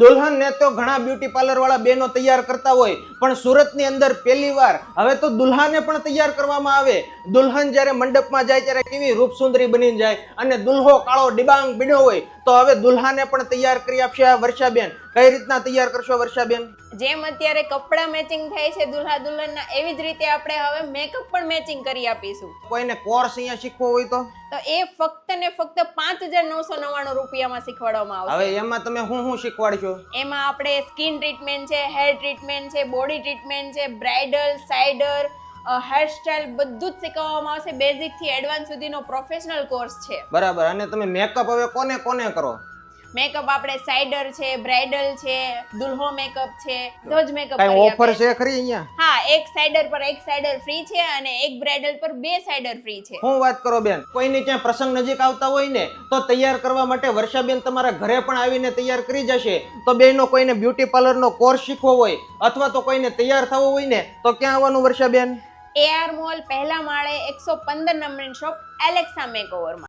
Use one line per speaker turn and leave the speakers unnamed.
દુલ્હન ને તો ઘણા બ્યુટી પાર્લર વાળા બેનો તૈયાર કરતા હોય, પણ સુરતની અંદર પહેલી વાર હવે તો દુલ્હાને પણ તૈયાર કરવામાં આવે. દુલ્હન જ્યારે મંડપમાં જાય ત્યારે કેવી રૂપસુંદરી બની જાય અને દુલ્હો કાળો ડિબાંગ બીડ્યો હોય, તો હવે દુલ્હાને પણ તૈયાર કરી આપશે આ વર્ષાબેન. કઈ રીતના તૈયાર કરશો વર્ષાબેન?
જેમ અત્યારે કપડા મેચિંગ થાય છે દુલ્હા દુલ્હનના, એવી જ રીતે આપણે હવે મેકઅપ પણ મેચિંગ કરી આપીશું.
કોઈને કોર્સ અહીંયા શીખવો હોય તો
એ ફક્ત ને ફક્ત 5,999 રૂપિયામાં શીખવાડવામાં આવશે.
હવે એમાં તમે શું શીખવાડશો?
એમાં આપણે સ્કિન ટ્રીટમેન્ટ છે, હેર ટ્રીટમેન્ટ છે, બોડી ટ્રીટમેન્ટ છે, બ્રાઇડલ, સાઇડર, હેરસ્ટાઇલ બધું જ શીખવવામાં આવશે. બેઝિક થી એડવાન્સ સુધીનો પ્રોફેશનલ કોર્સ છે.
બરાબર. અને તમે મેકઅપ હવે કોને કોને કરો?
મેકઅપ આપણે સાઇડર છે, બ્રાઇડલ છે, દુલ્હો મેકઅપ છે, બધો જ મેકઅપ
કઈ
કરી
ઓફર
આપીએ.
છે ખરી અહીંયા?
હા, એક સાઇડર પર એક સાઇડર ફ્રી છે અને એક બ્રાઇડલ પર 2 સાઇડર ફ્રી છે.
હું વાત કરો બેન, કોઈને ત્યાં પ્રસંગ નજીક આવતા હોય ને તો તૈયાર કરવા માટે વર્ષાબેન તમારા ઘરે પણ આવીને તૈયાર કરી જશે. તો બેનો કોઈને બ્યુટી પાર્લરનો કોર્સ શીખવો હોય અથવા તો કોઈને તૈયાર થવું હોય ને તો ક્યાં આવવાનું વર્ષાબેન?
AR મોલ પહેલા માળે 115 નંબરની શોપ એલેક્સા મેકઓવરમાં.